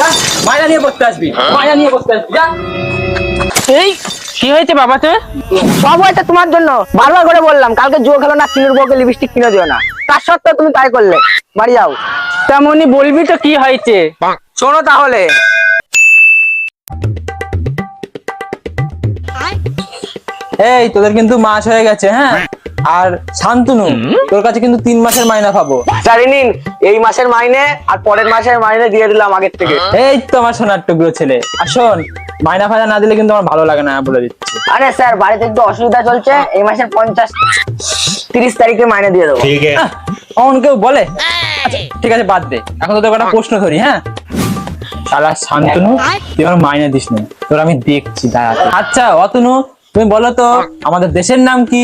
যা মাইনা নিয়ে বসতে আসবি, মাইনা নিয়ে বসতে আসবি যা। এই কি হয়েছে বাবা তোর? সব হয়েছে তোমার জন্য। বারবার করে বললাম কালকে জুয়ো খেলো না, চিনুর বউকে লিপস্টিক কিনে দিও না, তার সত্ত্বেও তুমি তাই করলে। বাড়ি যাও। তেমনি বলবি তো কি হয়েছে। শোনো তাহলে, এই তোদের কিন্তু মাস হয়ে গেছে, হ্যাঁ? আর শান্তনু, তোর কাছে কিন্তু 3 মাসের মাইনা পাবো। স্যার নিন এই মাসের মাইনে, আর পরের মাসের মাইনে দিয়ে দিলাম আগের থেকে। এই তো আমার সোনার টুকরো ছেলে। আর শোন, মাইনা ফাইনা না দিলে কিন্তু আমার ভালো লাগে না, বলে দিচ্ছি। আরে স্যার বাড়িতে একটু অসুবিধা চলছে, এই মাসের 30 তারিখে মাইনে দিয়ে দেবো। অমন কেউ বলে? আচ্ছা, ঠিক আছে বাদ দে, এখন তোদের একটা প্রশ্ন ধরি। হ্যাঁ, শালা শান্তনু, তুই আমার মাইনা দিস না, তোর আমি দেখছি দাঁড়াতে। আচ্ছা অতনু, তুমি বলো তো আমাদের দেশের নাম কি?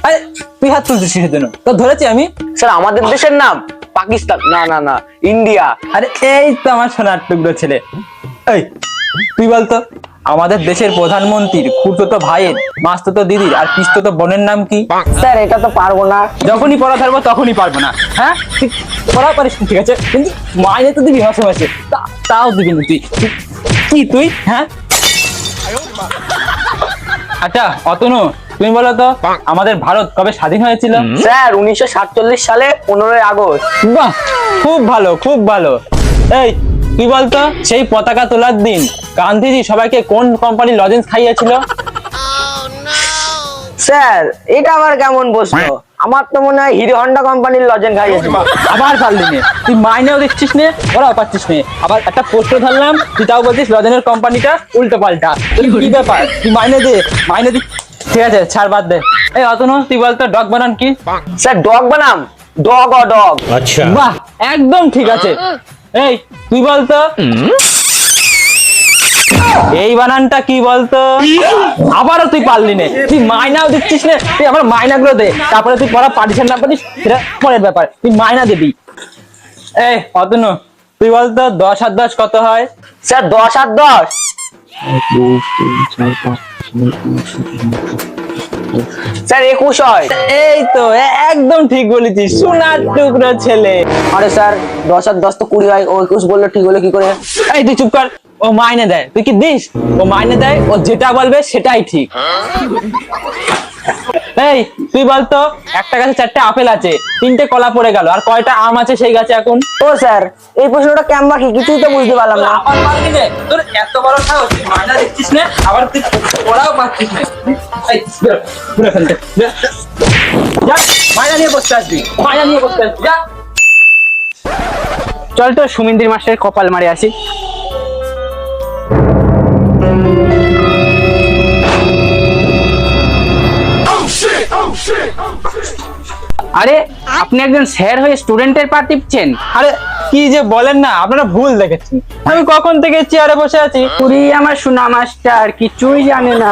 আরে তুই হাত তুলছিস কিসের জন্য? তো ধরেছি আমি। স্যার আমাদের দেশের নাম পাকিস্তান, না না না, ইন্ডিয়া। আরে এই তো আমার সোনার টুকরো ছেলে। এই তুই বলতো আমাদের দেশের প্রধানমন্ত্রীর খুড়তো ভাইয়ের মাস্তুতো দিদির আর পিসতুতো বোনের নাম কি? স্যার এটা তো পারবো না। যখনই পড়া থাকবো তখনই পারবো না। হ্যাঁ, তুই পড়া পারিস না, ঠিক আছে, কিন্তু মাইনে তো দিবি মাসে মাসে, তাও দিবি না তুই। কি তুই? হ্যাঁ, আচ্ছা অতনু, তুমি বলো তো আমাদের ভারত কবে স্বাধীন হয়েছিল? স্যার 1947 সালে 15ই আগস্ট। বাহ, খুব ভালো খুব ভালো। এই তুই বলতো সেই পতাকা তোলার দিন গান্ধীজি সবাইকে কোন কোম্পানির লজেন্স খাইয়েছিল? স্যার এটা আবার কেমন প্রশ্ন? আমার তো মনে হয় হিরো হন্ডা কোম্পানির লজেন্স খাইয়েছে। আবার পারলি নে, তুই মাইনেও দিচ্ছিস নে, ওরাও পাচ্ছিস নে। আবার একটা প্রশ্ন ধরলাম, তুই তাও বলছিস লজেনের কোম্পানিটা উল্টো পাল্টা। কি ব্যাপার, তুই মাইনে দে, মাইনে দি। ঠিক আছে ছাড়, বাদ দে। এই অতনু, তুই বলতো ডগ বানান কি? স্যার ডগ বানাম ডগ ও ডগ। আচ্ছা, বাহ, একদম ঠিক আছে। এই তুই বলতো এই বানানটা কি বলতো? আবারও তুই পারলি নে, তুই মাইনাও দিচ্ছিস নে। তুই আমার মাইনা গুলো দে, তারপরে তুই পড়া পারিস না পারিস সেটা পরের ব্যাপার, তুই মাইনা দিবি। এই অতনু, তুই বলতো 10 আর 10 কত হয়? স্যার 10 আর 10, স্যার 21 হয়। এই তো একদম ঠিক বলেছিস, সোনার টুকরো ছেলে। আরে স্যার 10 আর 10 তো 20 হয়, ও 21 বললো ঠিক হলো কি করে? এই তুই চুপ কর, ও মাইনে দেয়, তুই কি দিস? ও মাইনে দেয়, ও যেটা বলবে সেটাই ঠিক। এই তুই বলতো একটা গাছে 4টে আপেল আছে, 3টে কলা পড়ে গেল, আর কয়টা আম আছে সেই গাছে এখন? ও স্যার এই প্রশ্নটা কেমন কি কিছুই তো বুঝতে পারলাম না। আবার পারবি নে, তোর এত বড় সাহস, তুই মাইনা দিচ্ছিস না, আবার তুই পড়াও পাচ্ছিস না। এই বেরো, বেরো এখান থেকে, বেরো। যা মাইনা নিয়ে বসতে আসবি, মাইনা নিয়ে বসতে আসবি যা। চল তো সুমিন্দির মাস্টারের কপাল মারে আসি। আরে আপনি একজন স্যার হয়ে স্টুডেন্টের পা টিপছেন? আরে কি যে বলেন না, আপনারা ভুল দেখেছেন। আমি কখন থেকে চেয়ারে বসে আছি। পুরি আমার সোনা মাস্টার কিছুই জানে না।